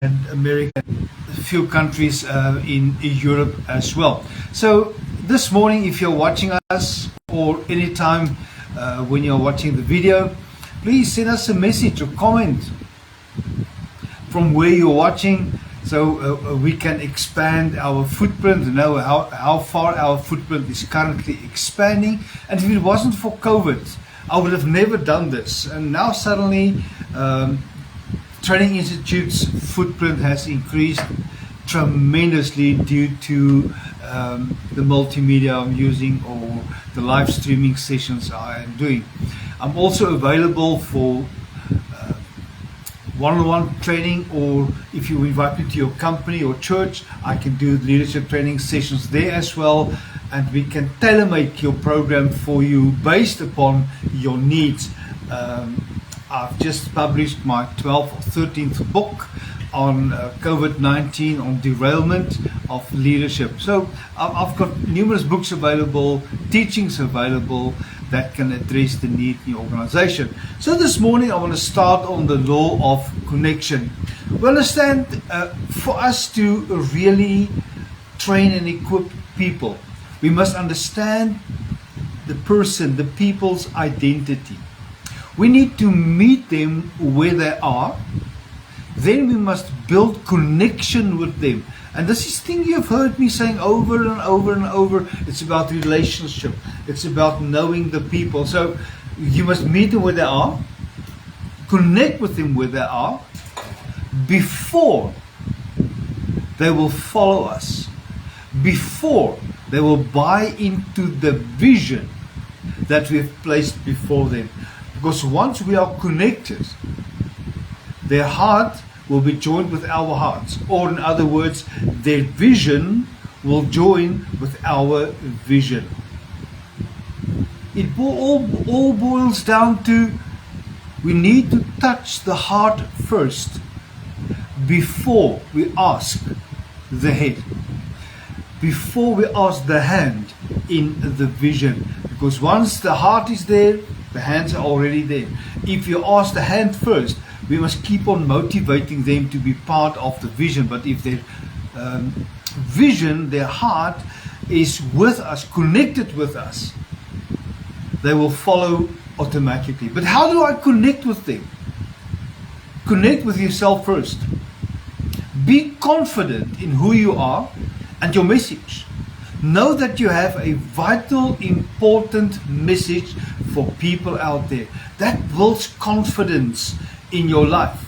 and America, a few countries in Europe as well. So this morning, if you're watching us or anytime when you're watching the video, please send us a message or comment from where you're watching, so we can expand our footprint, know how far our footprint is currently expanding. And if it wasn't for COVID, I would have never done this. And now suddenly Training Institute's footprint has increased tremendously due to the multimedia I'm using or the live streaming sessions I am doing. I'm also available for one-on-one training, or if you invite me to your company or church, I can do leadership training sessions there as well, and we can tailor-make your program for you based upon your needs. I've just published my 12th or 13th book on COVID-19, on derailment of leadership. So I've got numerous books available, teachings available that can address the need in your organization. So this morning I want to start on the law of connection. We understand for us to really train and equip people, we must understand the person, the people's identity. We need to meet them where they are. Then we must build connection with them. And this is thing you've heard me saying over and over and over. It's about relationship. It's about knowing the people. So you must meet them where they are, connect with them where they are, before they will follow us, before they will buy into the vision that we have placed before them. Because once we are connected, their heart will be joined with our hearts. Or in other words, their vision will join with our vision. It all boils down to we need to touch the heart first before we ask the head, before we ask the hand in the vision. Because once the heart is there, the hands are already there. If you ask the hand first, we must keep on motivating them to be part of the vision. But if their vision, their heart is with us, connected with us, they will follow automatically. But how do I connect with them? Connect with yourself first. Be confident in who you are and your message. Know that you have a vital, important message for people out there. That builds confidence in your life.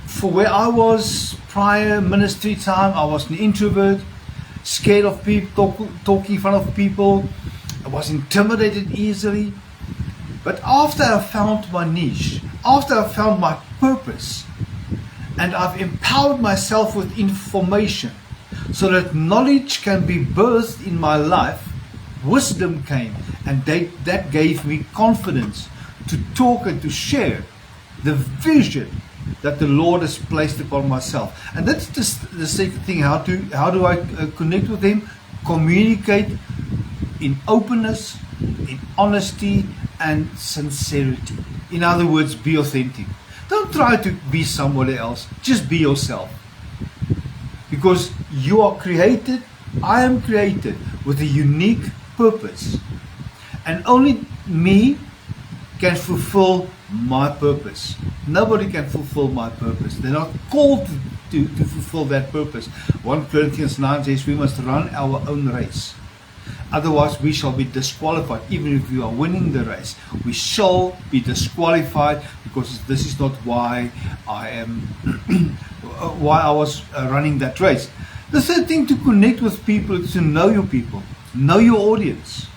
For where I was prior ministry time, I was an introvert, scared of people, talking in front of people. I was intimidated easily. But after I found my niche, after I found my purpose, and I've empowered myself with information, so that knowledge can be birthed in my life, wisdom came, and that gave me confidence to talk and to share the vision that the Lord has placed upon myself. And that's just the second thing. How do I connect with Him? Communicate in openness, in honesty, and sincerity. In other words, be authentic. Don't try to be somebody else. Just be yourself. Because you are created, I am created with a unique purpose. And only me can fulfill my purpose. Nobody can fulfill my purpose. They're not called to fulfill that purpose. 1 Corinthians 9 says we must run our own race. Otherwise we shall be disqualified. Even if we are winning the race, we shall be disqualified, because this is not why I am why I was running that race. The third thing to connect with people is to know your people, know your audience,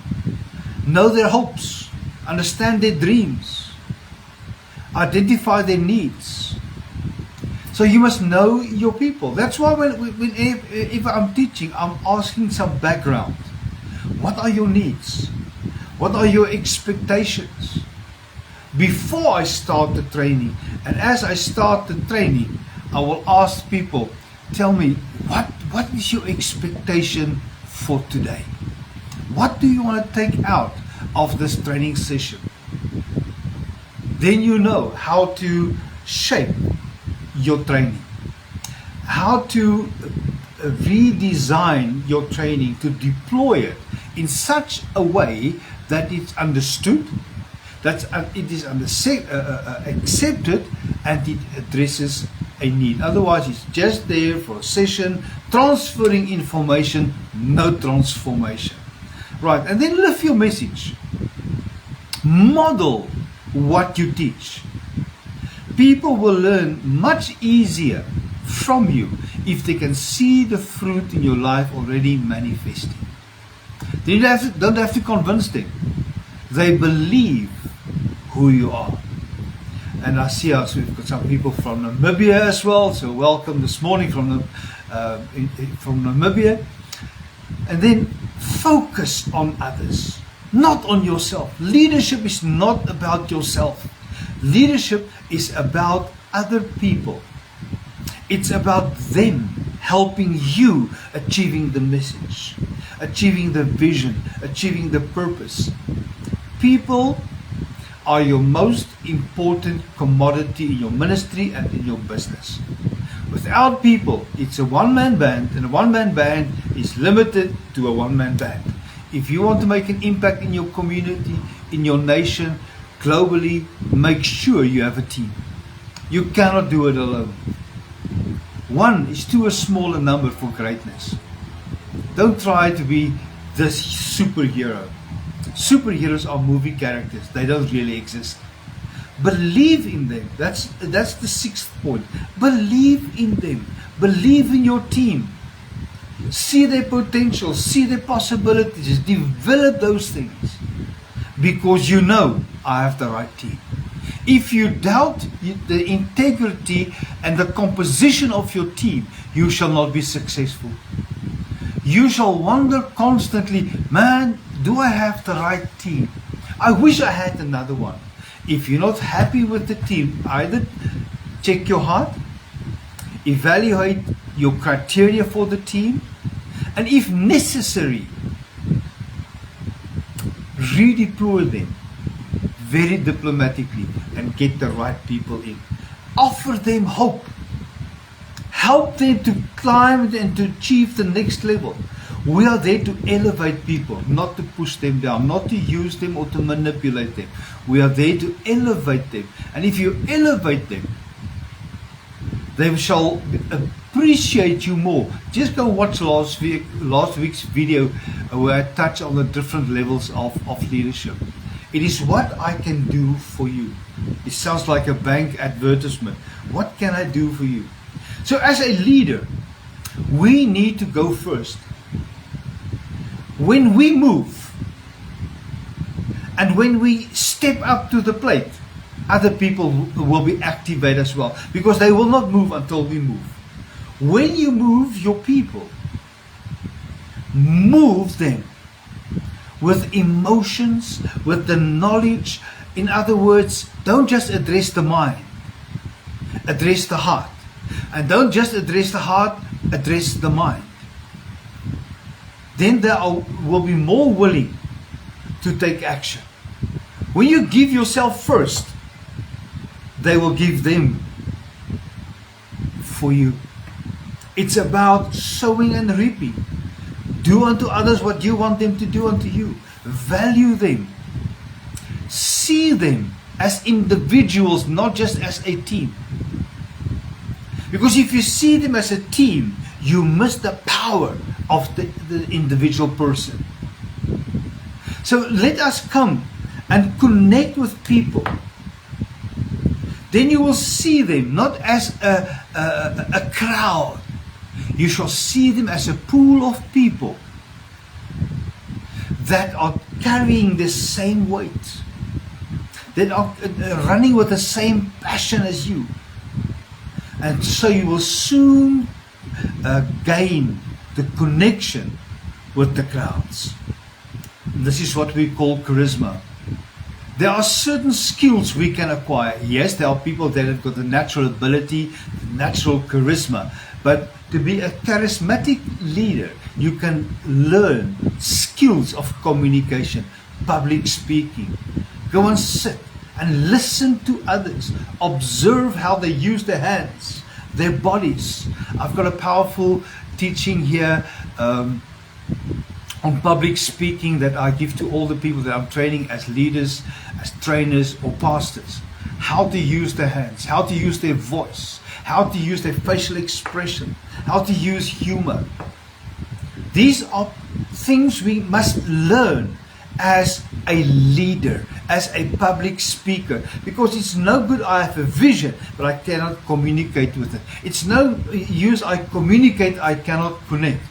know their hopes, understand their dreams, identify their needs. So you must know your people. That's why if I'm teaching, I'm asking some background. What are your needs? What are your expectations? Before I start the training, and as I start the training, I will ask people, tell me, what is your expectation for today? What do you want to take out of this training session? Then you know how to shape your training, how to redesign your training to deploy it in such a way that it's understood, that it is accepted, and it addresses a need. Otherwise, it's just there for a session, transferring information, no transformation. Right, and then live your message. Model what you teach. People will learn much easier from you if they can see the fruit in your life already manifesting. Then you don't have to convince them. They believe who you are. And I see us, we've got some people from Namibia as well, so welcome this morning from Namibia. And then focus on others, not on yourself. Leadership is not about yourself. Leadership is about other people. It's about them helping you achieving the message, achieving the vision, achieving the purpose. People are your most important commodity in your ministry and in your business. Without people, it's a one-man band, and a one-man band is limited to a one-man band. If you want to make an impact in your community, in your nation, globally, make sure you have a team. You cannot do it alone. One is too small a number for greatness. Don't try to be this superhero. Superheroes are movie characters. They don't really exist. Believe in them. That's the sixth point. Believe in them. Believe in your team. See their potential. See their possibilities. Develop those things. Because you know I have the right team. If you doubt the integrity and the composition of your team, you shall not be successful. You shall wonder constantly, man, do I have the right team? I wish I had another one. If you're not happy with the team, either check your heart, evaluate your criteria for the team, and if necessary, redeploy them very diplomatically and get the right people in. Offer them hope. Help them to climb and to achieve the next level. We are there to elevate people, not to push them down, not to use them or to manipulate them. We are there to elevate them. And if you elevate them, they shall appreciate you more. Just go watch last week's video where I touch on the different levels of leadership. It is what I can do for you. It sounds like a bank advertisement. What can I do for you? So as a leader, we need to go first. When we move and when we step up to the plate, other people will be activated as well, because they will not move until we move. When you move your people, move them with emotions, with the knowledge. In other words, don't just address the mind, address the heart. And don't just address the heart, address the mind. Then they will be more willing to take action. When you give yourself first, they will give them for you. It's about sowing and reaping. Do unto others what you want them to do unto you. Value them. See them as individuals, not just as a team. Because if you see them as a team, you miss the power of the individual person. So let us come and connect with people. Then you will see them not as a crowd. You shall see them as a pool of people that are carrying the same weight, that are running with the same passion as you. And so you will soon gain the connection with the crowds. This is what we call charisma. There are certain skills we can acquire. Yes, there are people that have got the natural ability, the natural charisma. But to be a charismatic leader, you can learn skills of communication, public speaking. Go and sit and listen to others. Observe how they use their hands, their bodies. I've got a powerful teaching here on public speaking that I give to all the people that I'm training as leaders, as trainers or pastors. How to use their hands, how to use their voice, how to use their facial expression, how to use humor. These are things we must learn as a leader, as a public speaker, because it's no good I have a vision but I cannot communicate with it. It's no use I communicate, I cannot connect.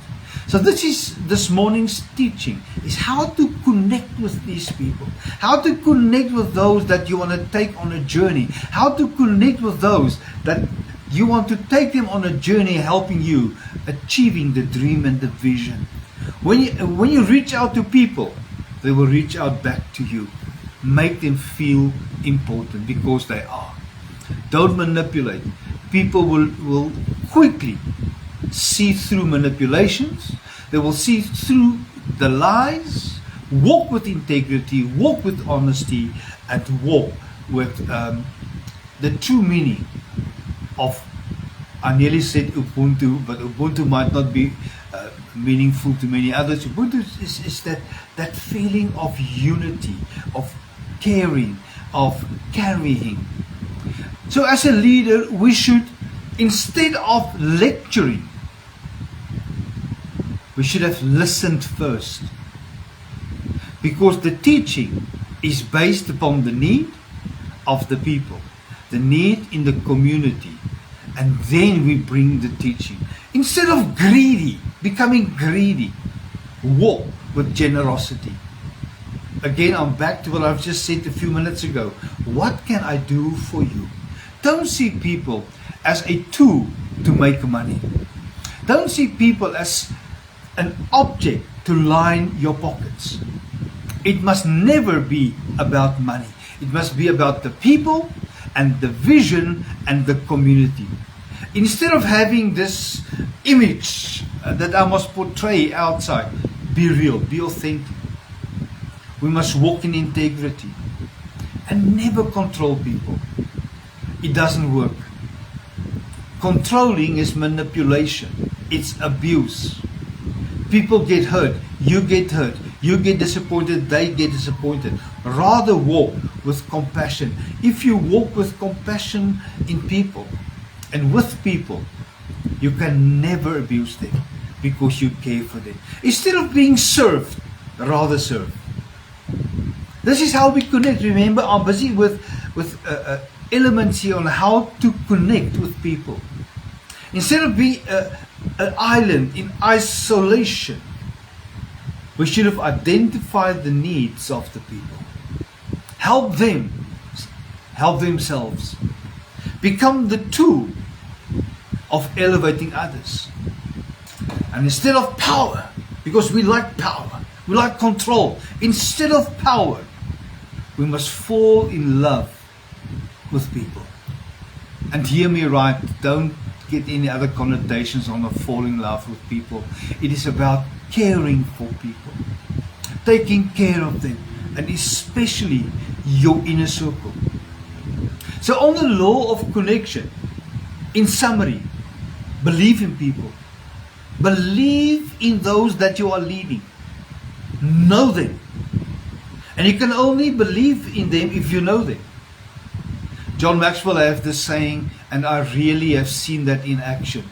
So this morning's teaching is how to connect with these people, how to connect with those that you want to take on a journey, how to connect with those that you want to take them on a journey helping you achieving the dream and the vision. When you reach out to people, they will reach out back to you. Make them feel important because they are. Don't manipulate. People will quickly see through manipulations. They will see through the lies. Walk with integrity, walk with honesty, and walk with the true meaning of, I nearly said Ubuntu, but Ubuntu might not be meaningful to many others. Ubuntu is that feeling of unity, of caring, of carrying. So as a leader, we should, instead of lecturing, we should have listened first. Because the teaching is based upon the need of the people, the need in the community, and then we bring the teaching. Instead of becoming greedy, walk with generosity. Again, I'm back to what I've just said a few minutes ago. What can I do for you? Don't see people as a tool to make money. Don't see people as an object to line your pockets. It must never be about money. It must be about the people and the vision and the community. Instead of having this image that I must portray outside, be real, be authentic. We must walk in integrity and never control people. It doesn't work. Controlling is manipulation. It's abuse. People get hurt. You get hurt. You get disappointed. They get disappointed. Rather walk with compassion. If you walk with compassion in people and with people, you can never abuse them because you care for them. Instead of being served, rather serve. This is how we connect. Remember, I'm busy with elements here on how to connect with people. Instead of being an island in isolation, we should have identified the needs of the people. Help them, help themselves. Become the tool of elevating others. And instead of power, because we like power, we like control, instead of power, we must fall in love with people. And hear me right, don't get any other connotations on a fall in love with people. It is about caring for people, taking care of them, and especially your inner circle. So on the law of connection, in summary, believe in people. Believe in those that you are leading. Know them. And you can only believe in them if you know them. John Maxwell has this saying, and I really have seen that in action.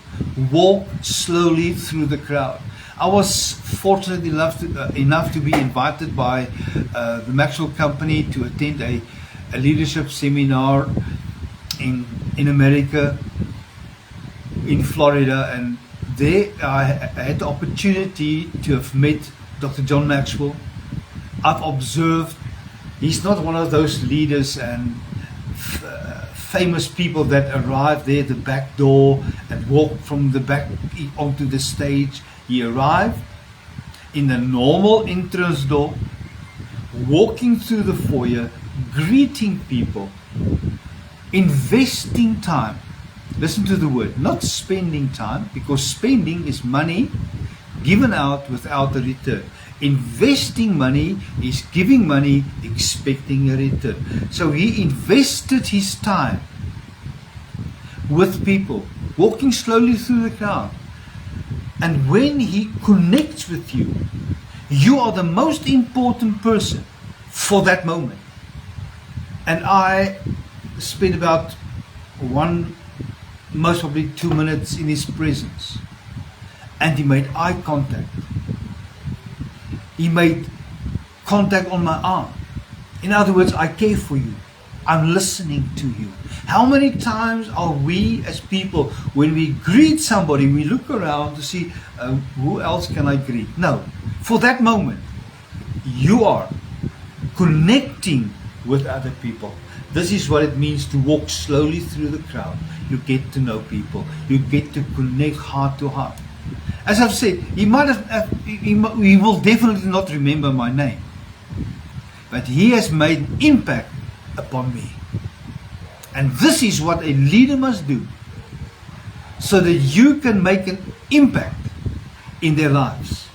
Walk slowly through the crowd. I was fortunate enough to be invited by the Maxwell Company to attend a leadership seminar in America, in Florida, and there I had the opportunity to have met Dr. John Maxwell. I've observed he's not one of those leaders and famous people that arrive there at the back door and walk from the back onto the stage. He arrived in the normal entrance door, walking through the foyer, greeting people, investing time. Listen to the word, not spending time, because spending is money given out without a return. Investing money is giving money expecting a return. So he invested his time with people walking slowly through the crowd. And when he connects with you, you are the most important person for that moment. And I spent about most probably 2 minutes in his presence. And he made eye contact. He made contact on my arm. In other words, I care for you. I'm listening to you. How many times are we as people, when we greet somebody, we look around to see who else can I greet? No. For that moment, you are connecting with other people. This is what it means to walk slowly through the crowd. You get to know people. You get to connect heart to heart. As I've said, he will definitely not remember my name. But he has made an impact upon me. And this is what a leader must do, so that you can make an impact in their lives.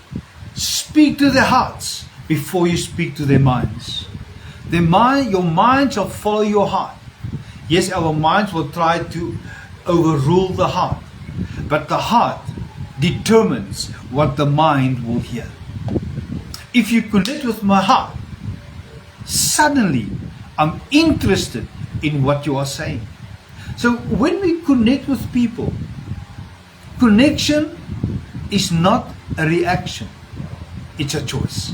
Speak to their hearts before you speak to their minds. Your mind shall follow your heart. Yes, our minds will try to overrule the heart, but the heart determines what the mind will hear. If you connect with my heart, suddenly I'm interested in what you are saying. So when we connect with people, connection is not a reaction, it's a choice.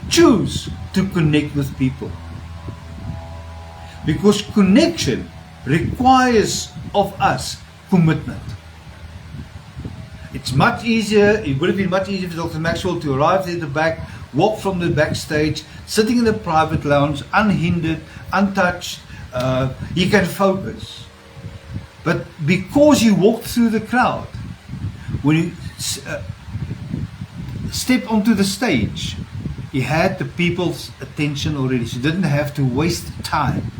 Choose to connect with people, because connection requires of us commitment. It's much easier, it would have been much easier for Dr. Maxwell to arrive at the back, walk from the backstage, sitting in the private lounge, unhindered, untouched. He can focus. But because he walked through the crowd, when he stepped onto the stage, he had the people's attention already. So he didn't have to waste time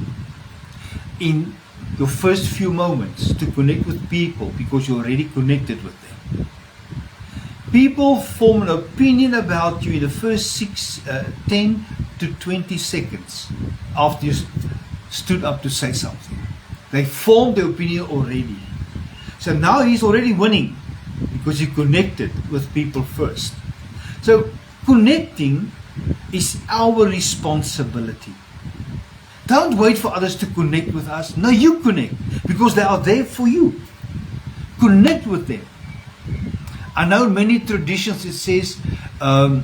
in your first few moments to connect with people, because you're already connected with them. People form an opinion about you in the first 10 to 20 seconds after you stood up to say something. They formed their opinion already. So now he's already winning, because he connected with people first. So connecting is our responsibility. Don't wait for others to connect with us. No, you connect, because they are there for you. Connect with them. I know in many traditions it says a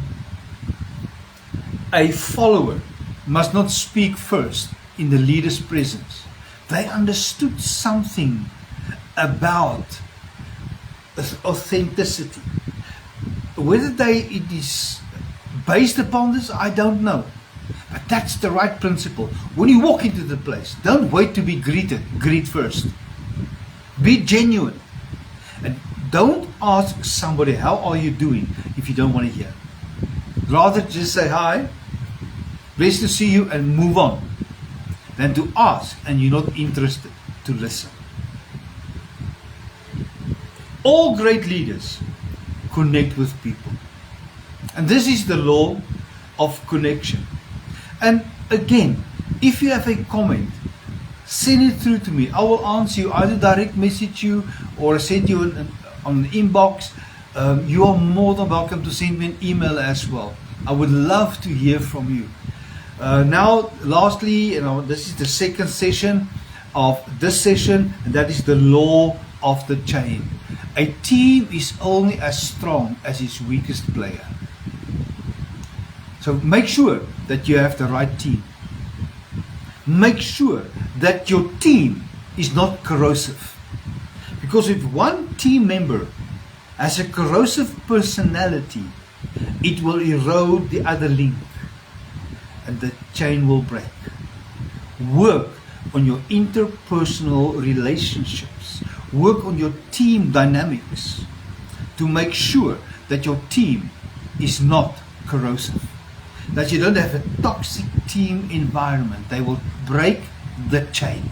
follower must not speak first in the leader's presence. They understood something about authenticity. Whether it is based upon this, I don't know. But that's the right principle. When you walk into the place, don't wait to be greeted. Greet first. Be genuine. And don't ask somebody, how are you doing, if you don't want to hear. Rather just say hi, blessed to see you, and move on, than to ask and you're not interested to listen. All great leaders connect with people. And this is the law of connection. And again, if you have a comment, send it through to me. I will answer you, either direct message you or send you on the inbox. You are more than welcome to send me an email as well. I would love to hear from you. Now, lastly, this is the second session of this session, and that is the law of the chain. A team is only as strong as its weakest player. So make sure that you have the right team. Make sure that your team is not corrosive. Because if one team member has a corrosive personality, it will erode the other link and the chain will break. Work on your interpersonal relationships. Work on your team dynamics to make sure that your team is not corrosive. That you don't have a toxic team environment. They will break the chain.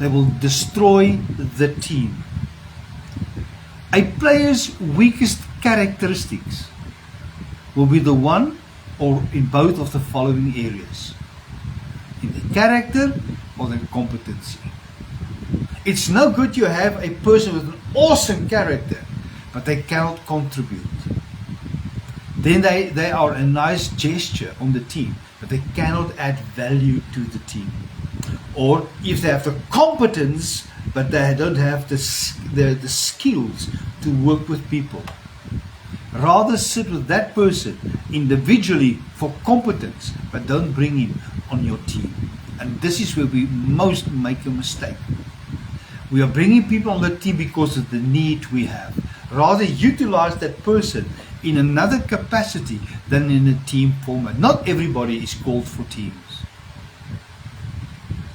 They will destroy the team. A player's weakest characteristics will be the one or in both of the following areas: in the character or the competency. It's no good you have a person with an awesome character, but they cannot contribute. Then they are a nice gesture on the team, but they cannot add value to the team. Or if they have the competence, but they don't have the skills to work with people. Rather sit with that person individually for competence, but don't bring him on your team. And this is where we most make a mistake. We are bringing people on the team because of the need we have. Rather utilize that person in another capacity than in a team format. Not everybody is called for teams.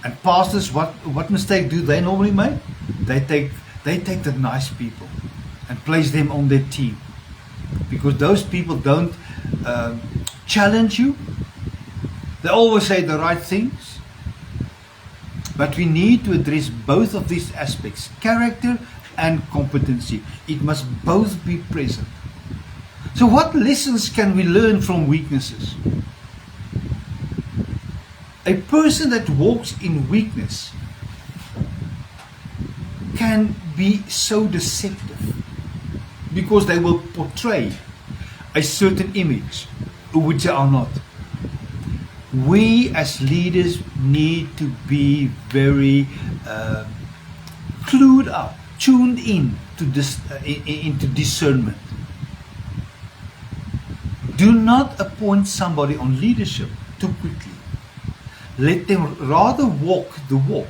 And pastors, what mistake do they normally make? They take the nice people and place them on their team. Because those people don't challenge you. They always say the right things. But we need to address both of these aspects, character and competency. It must both be present. So what lessons can we learn from weaknesses? A person that walks in weakness can be so deceptive because they will portray a certain image which they are not. We as leaders need to be very clued up, tuned in to this, into discernment. Do not appoint somebody on leadership too quickly. Let them rather walk the walk.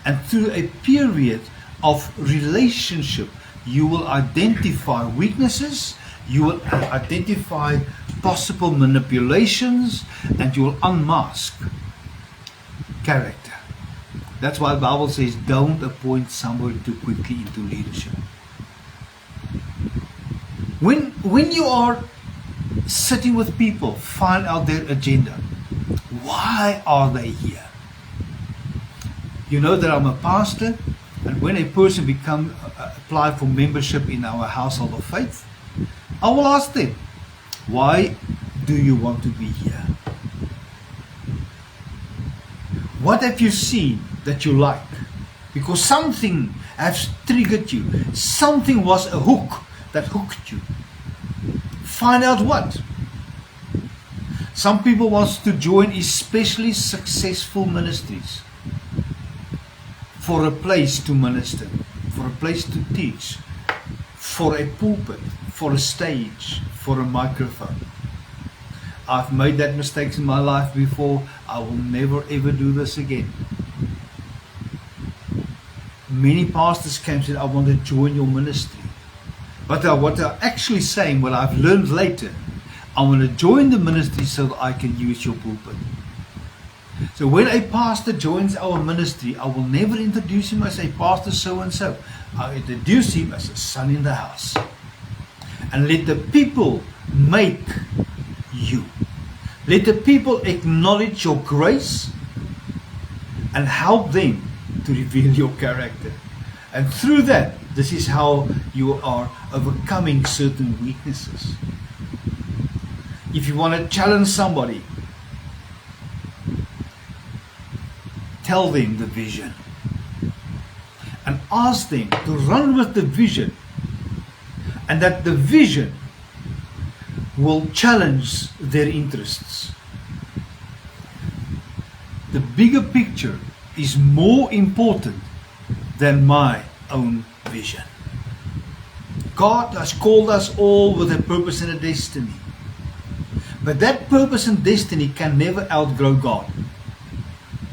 And through a period of relationship, you will identify weaknesses, you will identify possible manipulations, and you will unmask character. That's why the Bible says, don't appoint somebody too quickly into leadership. When you are sitting with people, find out their agenda. Why are they here? You know that I'm a pastor, and when a person apply for membership in our household of faith, I will ask them, why do you want to be here? What have you seen that you like? Because something has triggered you. Something was a hook that hooked you. Find out what. Some people want to join especially successful ministries for a place to minister, for a place to teach, for a pulpit, for a stage, for a microphone. I've made that mistake in my life before. I will never ever do this again. Many pastors came and said, I want to join your ministry. But what they're actually saying, what I've learned later, I want to join the ministry so that I can use your pulpit. So when a pastor joins our ministry, I will never introduce him as a pastor so-and-so. I'll introduce him as a son in the house. And let the people make you. Let the people acknowledge your grace and help them to reveal your character. And through that, this is how you are overcoming certain weaknesses. If you want to challenge somebody, tell them the vision and ask them to run with the vision, and that the vision will challenge their interests. The bigger picture is more important than my own vision. God has called us all with a purpose and a destiny. But that purpose and destiny can never outgrow God.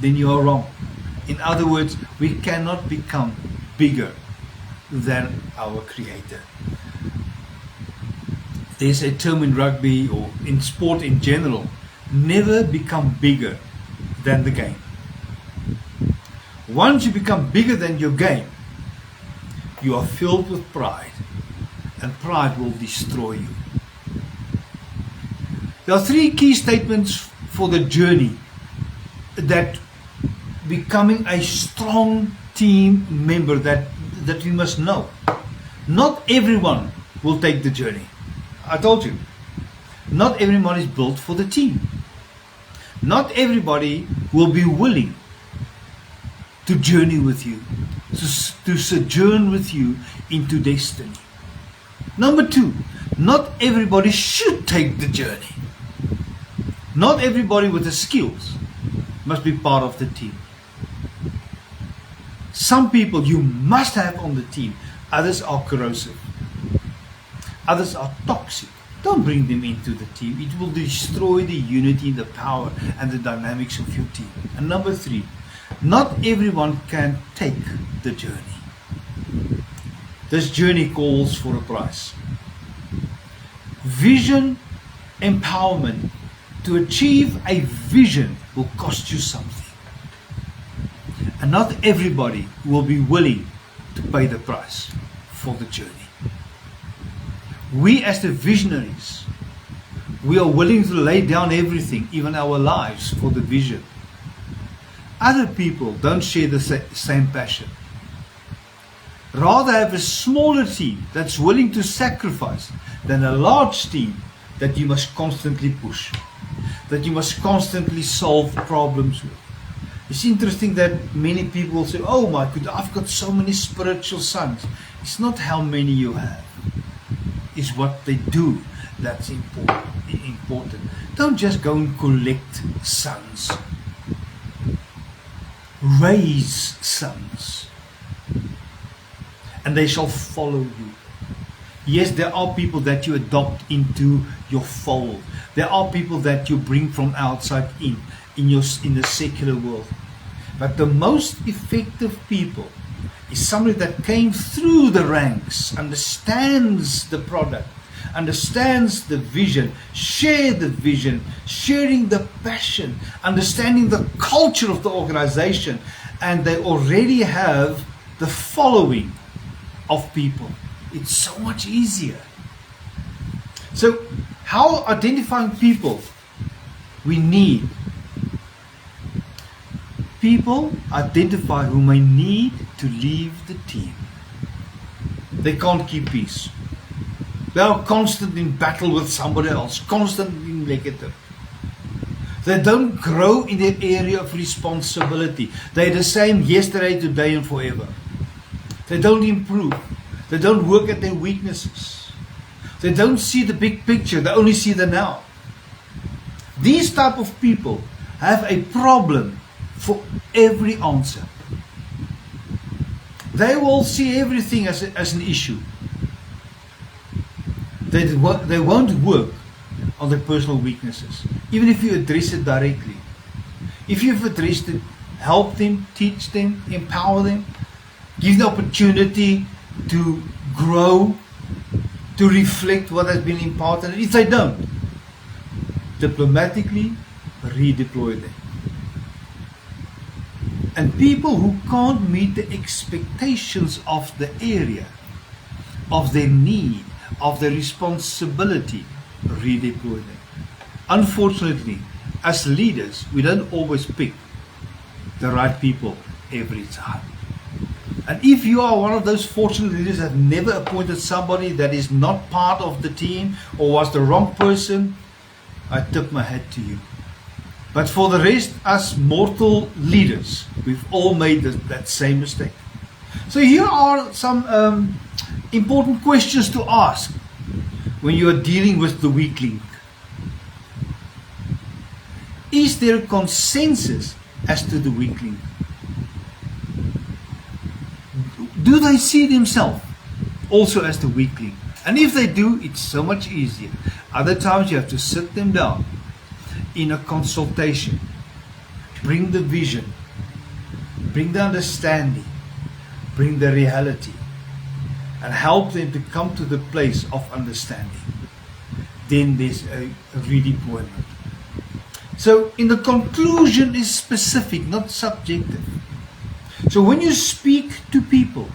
Then you are wrong. In other words, we cannot become bigger than our Creator. There's a term in rugby or in sport in general, never become bigger than the game. Once you become bigger than your game, you are filled with pride, and pride will destroy you. There are three key statements for the journey that becoming a strong team member that we must know. Not everyone will take the journey. I told you, not everyone is built for the team. Not everybody will be willing to journey with you. to sojourn with you into destiny. Number 2, not everybody should take the journey. Not everybody with the skills must be part of the team. Some people you must have on the team. Others are corrosive. Others are toxic. Don't bring them into the team. It will destroy the unity, the power, and the dynamics of your team. And number 3, not everyone can take the journey. This journey calls for a price. Vision empowerment. To achieve a vision will cost you something. And not everybody will be willing to pay the price for the journey. We as the visionaries, we are willing to lay down everything, even our lives, for the vision. Other people don't share the same passion. Rather have a smaller team that's willing to sacrifice than a large team that you must constantly push, that you must constantly solve problems with. It's interesting that many people say, oh my goodness, I've got so many spiritual sons. It's not how many you have. It's what they do that's important. Don't just go and collect sons. Raise sons. And they shall follow you. Yes, there are people that you adopt into your fold. There are people that you bring from outside in the secular world. But the most effective people is somebody that came through the ranks, understands the product, understands the vision, share the vision, sharing the passion, understanding the culture of the organization, and they already have the following of people. It's so much easier. So, how identifying people we need? People identify who may need to leave the team. They can't keep peace. They are constantly in battle with somebody else, constantly negative. They don't grow in their area of responsibility. They're the same yesterday, today, and forever. They don't improve. They don't work at their weaknesses. They don't see the big picture. They only see the now. These type of people have a problem for every answer. They will see everything as an issue. They won't work on their personal weaknesses, even if you address it directly. If you've addressed it, help them, teach them, empower them, give the opportunity to grow, to reflect what has been imparted. If they don't, diplomatically redeploy them. And people who can't meet the expectations of the area, of their need, of their responsibility, redeploy them. Unfortunately, as leaders, we don't always pick the right people every time. And if you are one of those fortunate leaders that never appointed somebody that is not part of the team or was the wrong person, I tip my hat to you. But for the rest, us mortal leaders, we've all made that same mistake. So here are some important questions to ask when you are dealing with the weak link. Is there a consensus as to the weak link? Do they see themselves also as the weak link? And if they do, it's so much easier. Other times you have to sit them down in a consultation, bring the vision, bring the understanding, bring the reality, and help them to come to the place of understanding. Then there's a redeployment. So in the conclusion is specific, not subjective. So when you speak to people,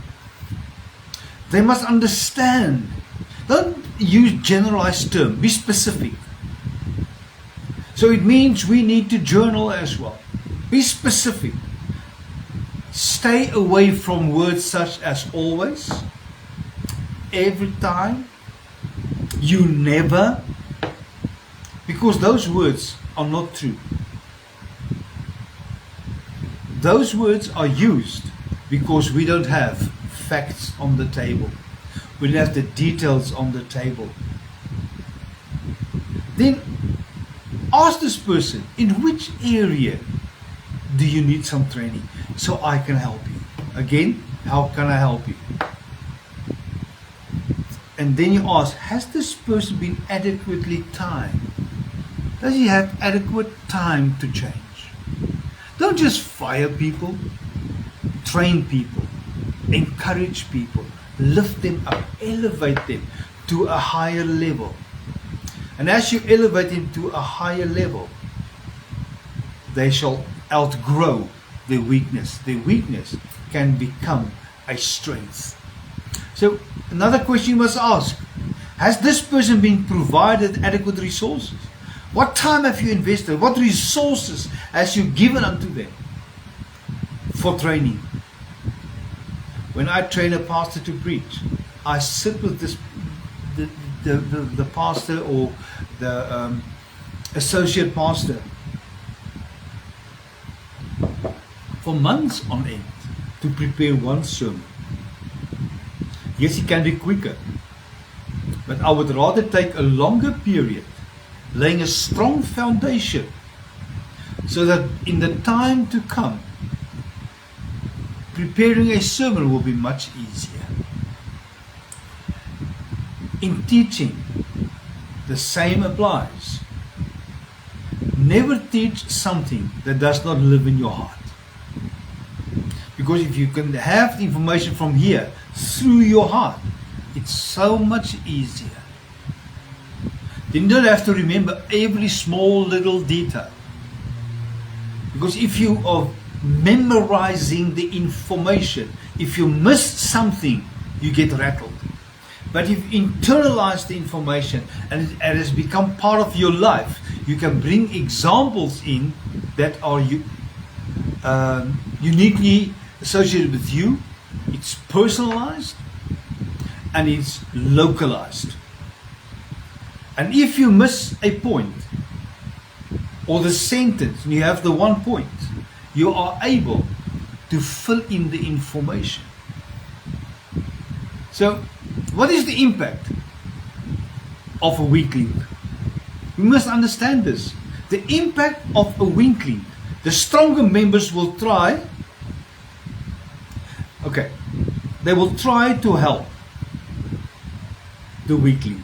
they must understand. Don't use generalized terms, be specific. So it means we need to journal as well. Be specific. Stay away from words such as always, every time, you never, because those words are not true. Those words are used because we don't have facts on the table. We don't have the details on the table. Then ask this person, in which area do you need some training so I can help you? Again, how can I help you? And then you ask, has this person been adequately timed? Does he have adequate time to change? Don't just fire people. Train people. Encourage people. Lift them up. Elevate them to a higher level. And as you elevate them to a higher level, they shall outgrow their weakness. Their weakness can become a strength. So another question you must ask, has this person been provided adequate resources? What time have you invested? What resources has you given unto them for training? When I train a pastor to preach, I sit with this the pastor or the associate pastor for months on end to prepare one sermon. Yes, it can be quicker, but I would rather take a longer period, laying a strong foundation, so that in the time to come, preparing a sermon will be much easier. In teaching, the same applies. Never teach something that does not live in your heart. Because if you can have the information from here through your heart, it's so much easier. Then you don't have to remember every small little detail. Because if you are memorizing the information, if you miss something, you get rattled. But if you internalize the information and it has become part of your life, you can bring examples in that are uniquely associated with you. It's personalized and it's localized. And if you miss a point or the sentence and you have the one point, you are able to fill in the information. So, what is the impact of a weak link? We must understand this. The impact of a weak link. The stronger members will try. They will try to help the weak link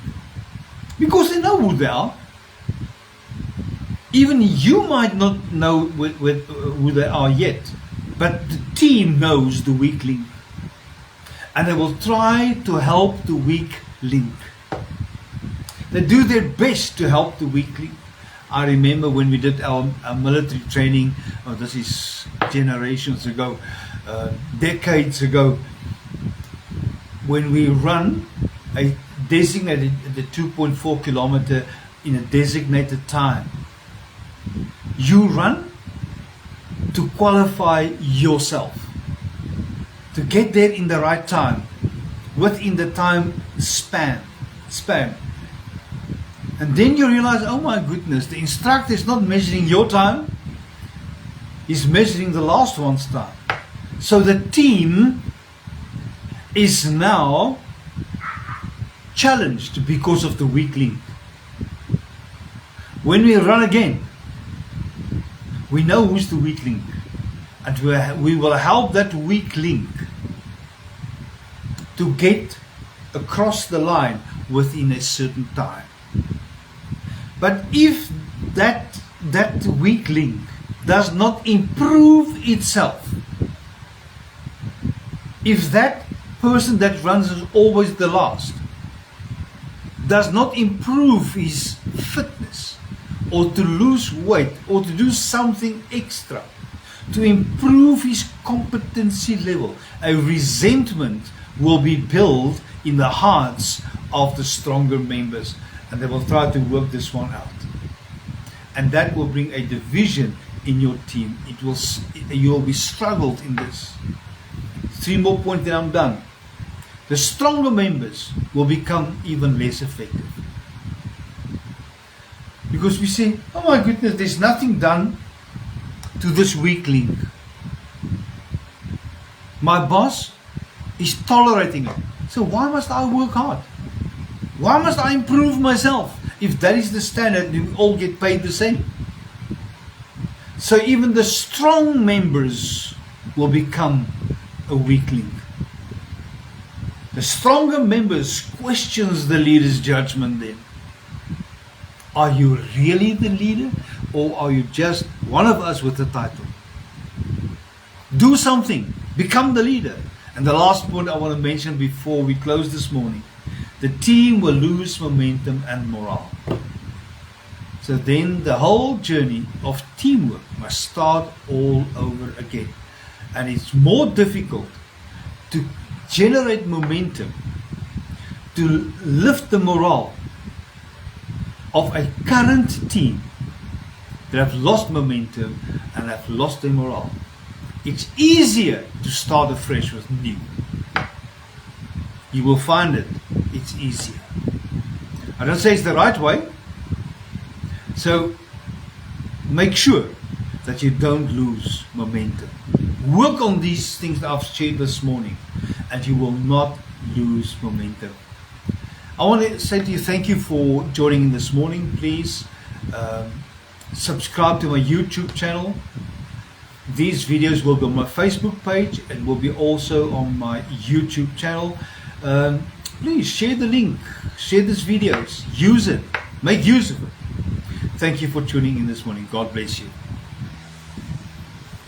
because they know who they are. Even you might not know who they are yet, but the team knows the weak link. And they will try to help the weak link. They do their best to help the weak link. I remember when we did our military training, this is generations ago, decades ago, when we run a designated, the 2.4 kilometer in a designated time. You run to qualify yourself, to get there in the right time, within the time span. And then you realize, oh my goodness, the instructor is not measuring your time, he's measuring the last one's time. So the team is now challenged because of the weak link. When we run again, we know who's the weak link, and we will help that weak link to get across the line within a certain time. But if that weak link does not improve itself, if that person that runs is always the last, does not improve his fitness, or to lose weight, or to do something extra, to improve his competency level, a resentment will be built in the hearts of the stronger members, and they will try to work this one out. And that will bring a division in your team. You will be struggled in this. 3 more points and I'm done. The stronger members will become even less effective. Because we say, oh my goodness, there's nothing done to this weak link. My boss is tolerating it. So why must I work hard? Why must I improve myself? If that is the standard, then we all get paid the same. So even the strong members will become a weakling. The stronger members questions the leader's judgment then. Are you really the leader, or are you just one of us with a title? Do something. Become the leader. And the last point I want to mention before we close this morning. The team will lose momentum and morale. So then the whole journey of teamwork must start all over again. And it's more difficult to generate momentum, to lift the morale of a current team that have lost momentum and have lost their morale. It's easier to start afresh with new. You will find it's easier. I don't say it's the right way. So make sure that you don't lose momentum. Work on these things that I've shared this morning, and you will not lose momentum. I want to say to you, thank you for joining in this morning. Please subscribe to my YouTube channel. These videos will be on my Facebook page and will be also on my YouTube channel. Please share the link, share these videos, use it, make use of it. Thank you for tuning in this morning. God bless you.